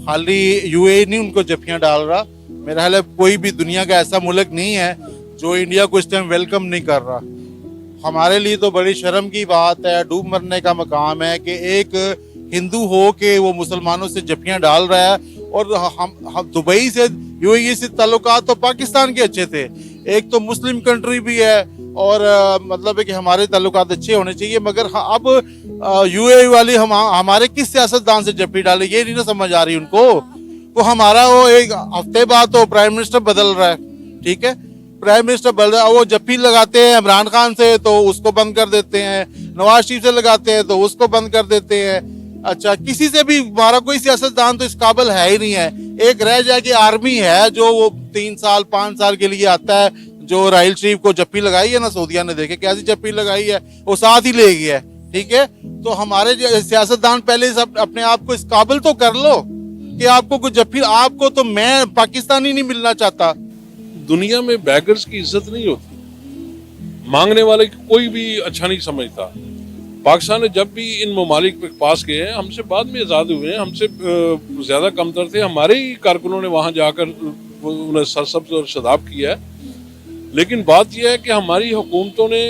खाली यूएई नहीं उनको जफ्फियां डाल रहा, मेरा ख्याल है कोई भी दुनिया का ऐसा मुल्क नहीं है जो इंडिया को इस टाइम वेलकम नहीं कर रहा। हमारे लिए तो बड़ी शर्म की बात है, डूब मरने का मकाम है कि एक हिंदू हो के वो मुसलमानों से जफ्फियां डाल रहा है। और हम दुबई से यूएई से ताल्लुकात तो पाकिस्तान के अच्छे थे, एक तो मुस्लिम कंट्री भी है और मतलब है कि हमारे ताल्लुकात अच्छे होने चाहिए, मगर अब यूएई वाली हमारे किस सियासतदान से जफ्फी डाले ये नहीं ना समझ आ रही उनको। वो हमारा वो एक हफ्ते बाद तो प्राइम मिनिस्टर बदल रहा है, ठीक है, प्राइम मिनिस्टर बदल रहा है, वो जफ्फी लगाते हैं इमरान खान से तो उसको बंद कर देते हैं, नवाज शरीफ से लगाते हैं तो उसको बंद कर देते हैं। अच्छा, किसी से भी हमारा कोई सियासतदान तो इस काबिल है ही नहीं है। एक रह जाए कि आर्मी है जो वो 3 साल 5 साल के लिए आता है, जो राहिल शरीफ को जफ्फी लगाई है ना सऊदिया ने, देखे कैसी जफ्फी लगाई है, वो साथ ही ले गया है, ठीक है। तो हमारे सियासतदान पहले सब अपने आप को इस काबिल तो कर लो कि आपको कुछ जफ्फी, आपको तो मैं पाकिस्तानी नहीं मिलना चाहता। दुनिया में बैगर्स की इज्जत नहीं होती, मांगने वाले कोई भी अच्छा नहीं समझता। पाकिस्तान ने जब भी इन ममालिक के पास गए हैं, हमसे बाद में आज़ाद हुए हैं, हमसे ज़्यादा कमतर थे, हमारे ही कारकुनों ने वहाँ जाकर उन्हें सरसब्ज़ और शदाब किया है। लेकिन बात यह है कि हमारी हुकूमतों ने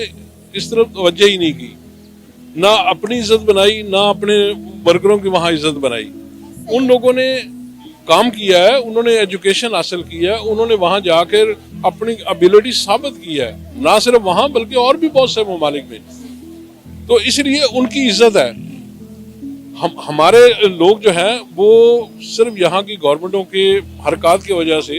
इस तरफ तवज्जो ही नहीं की, ना अपनी इज्जत बनाई ना अपने वर्करों की वहाँ इज्जत बनाई। उन लोगों ने काम किया है, उन्होंने एजुकेशन हासिल किया है, उन्होंने वहाँ जाकर अपनी एबिलिटी साबित की है, ना सिर्फ वहाँ बल्कि और भी बहुत से ममालिक में। तो इसलिए उनकी इज्जत है। हमारे लोग जो हैं वो सिर्फ यहाँ की गवर्नमेंटों के हरकत की वजह से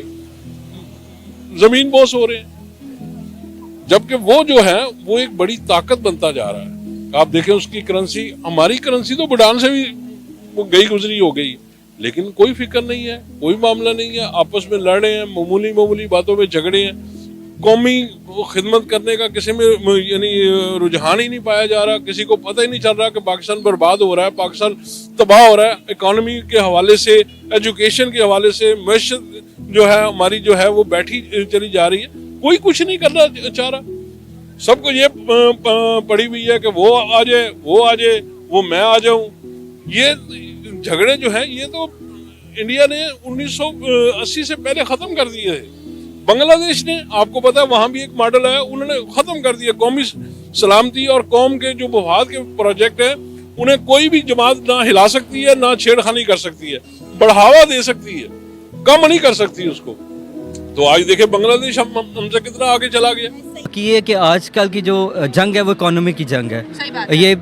जमीन बोस हो रहे हैं, जबकि वो जो है वो एक बड़ी ताकत बनता जा रहा है। आप देखें उसकी करेंसी, हमारी करेंसी तो भूटान से भी वो गई गुजरी हो गई, लेकिन कोई फिक्र नहीं है, कोई मामला नहीं है, आपस में लड़ रहे हैं, मामूली बातों में झगड़े हैं। कौमी खिदमत करने का किसी में यानी रुझान ही नहीं पाया जा रहा, किसी को पता ही नहीं चल रहा कि पाकिस्तान बर्बाद हो रहा है, पाकिस्तान तबाह हो रहा है, इकोनॉमी के हवाले से, एजुकेशन के हवाले से, मैशत जो है हमारी जो है वो बैठी चली जा रही है, कोई कुछ नहीं करना चाह रहा। सबको ये पड़ी हुई है कि वो आ जाए, वो मैं आ जाऊं। ये झगड़े जो है ये तो इंडिया ने 1980 से पहले खत्म कर दिए थे। बांग्लादेश ने, आपको पता है वहां भी एक मॉडल है, उन्होंने खत्म कर दिया। कौमी सलामती और कौम के जो वफाद के प्रोजेक्ट है उन्हें कोई भी जमात ना हिला सकती है, ना छेड़खानी कर सकती है, बढ़ावा दे सकती है, कम नहीं कर सकती उसको। तो आज देखे बांग्लादेश हमसे कितना आगे चला गया। कि ये कि आजकल की जो जंग है वो इकोनॉमी की जंग है, ये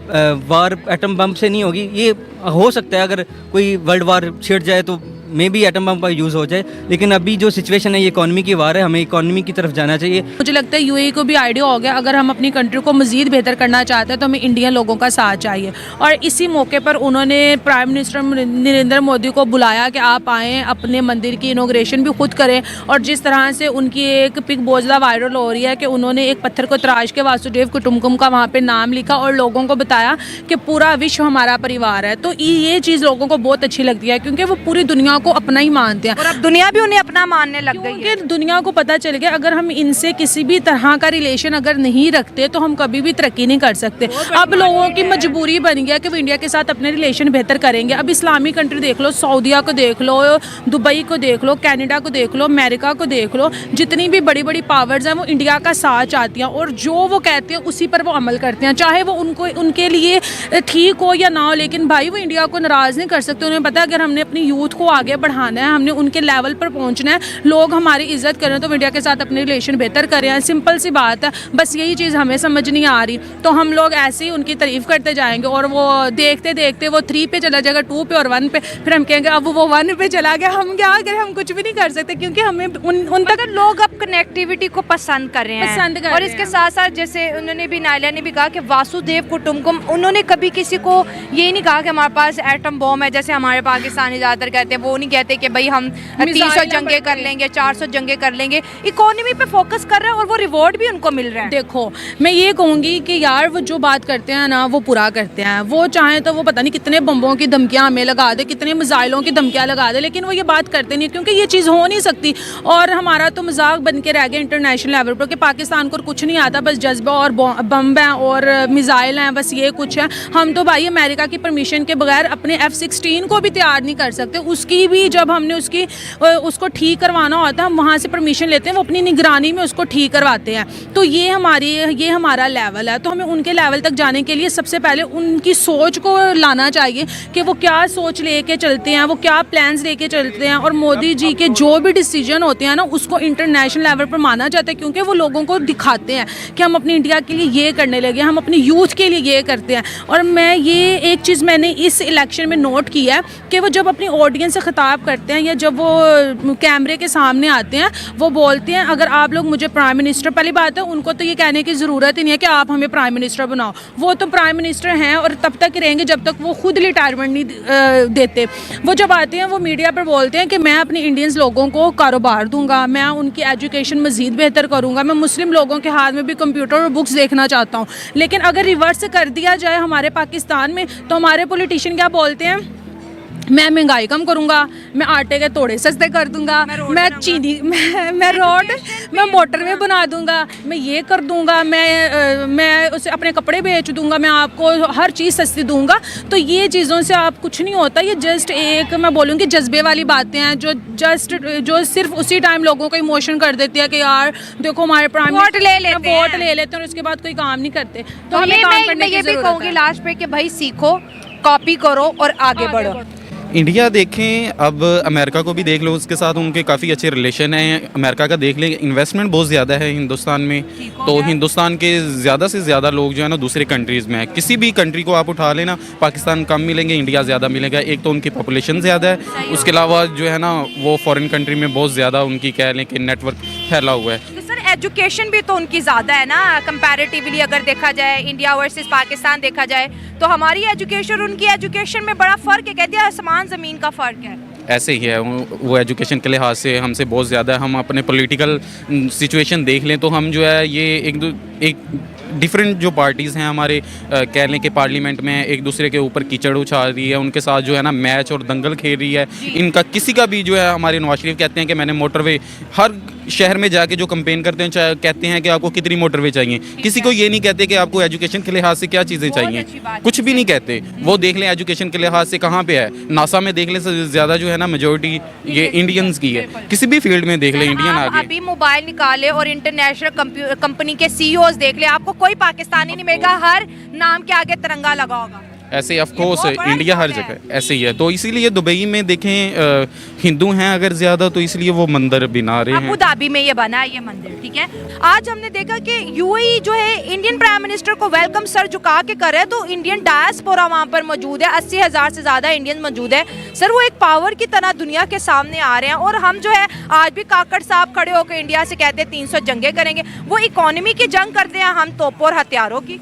वार एटम बम से नहीं होगी। ये हो सकता है अगर कोई वर्ल्ड वार छिड़ जाए तो मे भी एटम बम का यूज़ हो जाए, लेकिन अभी जो सिचुएशन है ये इकोनॉमी की वार है, हमें इकोनॉमी की तरफ जाना चाहिए। मुझे लगता है यूएई को भी आइडिया हो गया, अगर हम अपनी कंट्री को मज़ीद बेहतर करना चाहते हैं तो हमें इंडियन लोगों का साथ चाहिए। और इसी मौके पर उन्होंने प्राइम मिनिस्टर नरेंद्र मोदी को बुलाया कि आप आएँ, अपने मंदिर की इनॉग्रेशन भी खुद करें। और जिस तरह से उनकी एक पिक बहुत ज़्यादा वायरल हो रही है कि उन्होंने एक पत्थर को तराश के वासुदेव कुटुंबकम का वहाँ पर नाम लिखा और लोगों को बताया कि पूरा विश्व हमारा परिवार है। तो ये चीज़ लोगों को बहुत अच्छी लगती है, क्योंकि वो पूरी दुनिया को अपना ही मानते हैं और अब दुनिया भी उन्हें अपना मानने लग गई है। क्योंकि दुनिया को पता चल गया अगर हम इनसे किसी भी तरह का रिलेशन अगर नहीं रखते तो हम कभी भी तरक्की नहीं कर सकते। अब लोगों की मजबूरी बन गया कि वो इंडिया के साथ अपने रिलेशन बेहतर करेंगे। अब इस्लामी कंट्री देख लो, सऊदीया को देख लो, दुबई को देख लो, कनाडा को देख लो, अमेरिका को देख लो, जितनी भी बड़ी बड़ी पावर्स हैं वो इंडिया का साथ चाहती हैं और जो वो कहते हैं उसी पर वो अमल करते हैं, चाहे वो उनके लिए ठीक हो या ना हो। लेकिन भाई वो इंडिया को नाराज़ नहीं कर सकते। उन्हें पता है अगर हमने अपनी यूथ को आगे बढ़ाना है, हमने उनके लेवल पर पहुंचना है, लोग हमारी इज्जत करें तो इंडिया के साथ अपने रिलेशन बेहतर करें। सिंपल सी बात है, बस यही चीज़ हमें समझ नहीं आ रही। तो हम लोग ऐसे ही उनकी तारीफ करते जाएंगे और वो देखते देखते वो 3 पे चला जाएगा, 2 पे और 1 पे, फिर हम कहेंगे अब वो 1 पे चला गया, हम क्या करें, हम कुछ भी नहीं कर सकते क्योंकि हमें उन तक लोग अब कनेक्टिविटी को पसंद कर रहे हैं। और इसके साथ साथ जैसे उन्होंने भी, नायला ने भी कहा कि वासुदेव कुटुंबकम, उन्होंने कभी किसी को ये नहीं कहा कि हमारे पास एटम बॉम्ब है, जैसे हमारे पाकिस्तानी ज़्यादातर कहते हैं। वो नहीं कहते कि भाई हम 300 जंगे कर लेंगे, 400 जंगे कर लेंगे। इकोनॉमी पे फोकस कर रहे हैं और वो रिवॉर्ड भी उनको मिल रहा है। देखो मैं ये कहूँगी कि यार वो जो बात करते हैं ना वो पूरा करते हैं। वो चाहें तो वो पता नहीं कितने बम्बों की धमकियाँ हमें लगा दे, कितने मिसाइलों की धमकियाँ लगा दे, लेकिन वो ये बात करते नहीं क्योंकि ये चीज़ हो नहीं सकती। और हमारा तो मजाक बन के रह गया इंटरनेशनल लेवल पर कि पाकिस्तान को कुछ नहीं आता, बस जज्बा और बम हैं और मिसाइल हैं, बस ये कुछ है। हम तो भाई अमेरिका की परमिशन के बगैर अपने F-16 को भी तैयार नहीं कर सकते, उसकी भी जब हमने उसको ठीक करवाना होता है हम वहाँ से परमिशन लेते हैं, वो अपनी निगरानी में उसको ठीक करवाते हैं। तो ये हमारा लेवल है। तो हमें उनके लेवल तक जाने के लिए सबसे पहले उनकी सोच को लाना चाहिए कि वो क्या सोच लेके चलते हैं, वो क्या प्लान्स लेके चलते हैं। और मोदी जी के जो भी डिसीजन होते हैं ना उसको इंटरनेशनल लेवल पर माना जाता है, क्योंकि वो लोगों को दिखाते हैं कि हम अपनी इंडिया के लिए ये करने लगे, हम अपने यूथ के लिए ये करते हैं। और मैं ये एक चीज़ मैंने इस इलेक्शन में नोट की है कि वो जब अपनी ऑडियंस से खिताब करते हैं या जब वो कैमरे के सामने आते हैं वो बोलते हैं अगर आप लोग मुझे प्राइम मिनिस्टर, पहली बात है उनको तो ये कहने की ज़रूरत ही नहीं है कि आप हमें प्राइम मिनिस्टर बनाओ, वो तो प्राइम मिनिस्टर हैं और तब तक रहेंगे जब तक वो खुद रिटायरमेंट नहीं देते। वो जब आते हैं वो मीडिया पर बोलते हैं कि मैं अपने इंडियंस लोगों को कारोबार दूंगा, मैं उनकी एजुकेशन मज़ीद बेहतर करूंगा, मैं मुस्लिम लोगों के हाथ में भी कंप्यूटर और बुक्स देखना चाहता हूँ। लेकिन अगर रिवर्स कर दिया जाए हमारे पाकिस्तान में तो हमारे पॉलिटिशियन क्या बोलते हैं, मैं महंगाई कम करूंगा, मैं आटे के तोड़े सस्ते कर दूंगा, मैं चीनी मैं रोड मैं मोटरवे बना दूंगा, मैं ये कर दूंगा, मैं उसे अपने कपड़े बेच दूंगा, मैं आपको हर चीज़ सस्ती दूंगा। तो ये चीज़ों से आप कुछ नहीं होता, ये जस्ट एक मैं बोलूँगी जज्बे वाली बातें हैं जो सिर्फ उसी टाइम लोगों को इमोशन कर देती है कि यार देखो हमारे प्राइम वोट ले लेते हैं और उसके बाद कोई काम नहीं करते। तो हमें ये काम करने मैं की ये भी ज़रूरत कहूँगी है। लास्ट पे कि भाई सीखो, कॉपी करो और आगे बढ़ो। इंडिया देखें, अब अमेरिका को भी देख लो, उसके साथ उनके काफ़ी अच्छे रिलेशन हैं। अमेरिका का देख लें, इन्वेस्टमेंट बहुत ज़्यादा है हिंदुस्तान में, तो हिंदुस्तान के ज़्यादा से ज़्यादा लोग जो है ना दूसरे कंट्रीज़ में है। किसी भी कंट्री को आप उठा लेना, पाकिस्तान कम मिलेंगे, इंडिया ज़्यादा मिलेगा। एक तो उनकी पॉपुलेशन ज़्यादा है, उसके अलावा जो है ना वो फॉरेन कंट्री में बहुत ज़्यादा उनकी कह लें कि नेटवर्क फैला हुआ है। तो सर एजुकेशन भी तो उनकी ज़्यादा है ना कंपैरेटिवली, अगर देखा जाए इंडिया वर्सेस पाकिस्तान देखा जाए तो हमारी एजुकेशन उनकी एजुकेशन में बड़ा फ़र्क है, कहते हैं आसमान ज़मीन का फ़र्क है। ऐसे ही है, वो एजुकेशन के लिहाज से हमसे बहुत ज़्यादा है। हम अपने पॉलिटिकल सिचुएशन देख लें तो हम जो है ये एक डिफरेंट जो पार्टीज़ हैं हमारे कह लें कि पार्लियामेंट में एक दूसरे के ऊपर कीचड़ उछाल रही है, उनके साथ जो है ना मैच और दंगल खेल रही है। इनका किसी का भी जो है, हमारे नवाज शरीफ कहते हैं कि मैंने मोटरवे, हर शहर में जाके जो कंपेन करते हैं चाहे कहते हैं कि आपको कितनी मोटरवे चाहिए, किसी को ये नहीं कहते कि आपको एजुकेशन के लिहाज से क्या चीज़ें चाहिए, कुछ भी नहीं कहते। वो देख लें एजुकेशन के लिहाज से कहाँ पे है, नासा में देख लें ज़्यादा जो है ना मेजोरिटी ये इंडियंस की है, किसी भी फील्ड में देख लें इंडियन आगे। अभी मोबाइल निकाले और इंटरनेशनल कंपनी के सीईओज देख ले, आपको कोई पाकिस्तानी नहीं मिलेगा, हर नाम के आगे तिरंगा लगा होगा। ऐसे ऑफ कोर्स इंडिया हर जगह ऐसे ही है। तो इसीलिए दुबई में देखें हिंदू हैं अगर ज़्यादा, तो इसलिए वो मंदिर बना रहे हैं। अबू धाबी में ये बना है ये मंदिर, ठीक है। आज हमने देखा कि यूएई जो है इंडियन प्राइम मिनिस्टर को वेलकम सर झुका के कर रहे हैं, तो इंडियन डायस्पोरा वहाँ पर मौजूद है, 80,000 से ज़्यादा इंडियन मौजूद है। सर वो एक पावर की तरह दुनिया के सामने आ रहे हैं, और हम जो है आज भी काकड़ साहब खड़े होकर इंडिया से कहते हैं 300 जंगें करेंगे, वो इकोनॉमी की जंग करते हैं, हम तोपों और हथियारों की।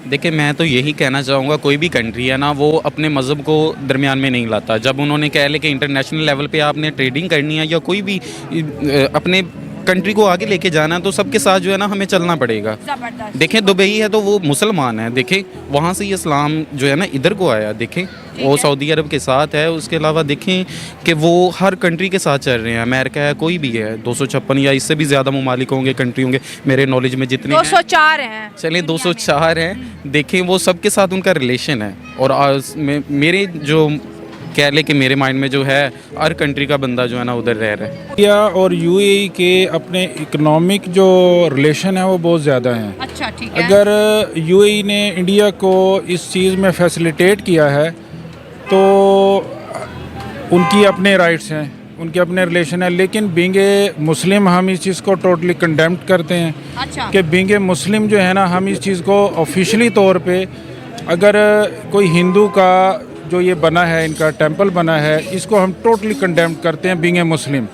देखिए मैं तो यही कहना चाहूँगा, कोई भी कंट्री है ना वो अपने मज़हब को दरमियान में नहीं लाता। जब उन्होंने कह ले कि इंटरनेशनल लेवल पे आपने ट्रेडिंग करनी है या कोई भी अपने कंट्री को आगे लेके जाना है, तो सबके साथ जो है ना हमें चलना पड़ेगा। देखें दुबई है तो वो मुसलमान है, देखें वहाँ से ये इस्लाम जो है ना इधर को आया, देखें वो सऊदी अरब के साथ है। उसके अलावा देखें कि वो हर कंट्री के साथ चल रहे हैं, अमेरिका है, कोई भी है, 256 या इससे भी ज़्यादा ममालिक होंगे, कंट्री होंगे मेरे नॉलेज में जितने 204 हैं, चलिए 204 हैं। देखें वो सबके साथ उनका रिलेशन है, और मेरे जो कह ले कि मेरे माइंड में जो है हर कंट्री का बंदा जो है ना उधर रह रहा है। इंडिया और यूएई के अपने इकोनॉमिक जो रिलेशन है वो बहुत ज़्यादा हैं। अच्छा ठीक है। अगर यूएई ने इंडिया को इस चीज़ में फैसिलिटेट किया है तो उनकी अपने राइट्स हैं, उनके अपने रिलेशन है, लेकिन बीइंग ए मुस्लिम हम इस चीज़ को टोटली कंडेम करते हैं। अच्छा। कि बीइंग ए मुस्लिम जो है ना हम इस चीज़ को ऑफिशियली तौर पे, अगर कोई हिंदू का जो ये बना है, इनका टेंपल बना है, इसको हम टोटली कंडेम करते हैं बीइंग ए मुस्लिम।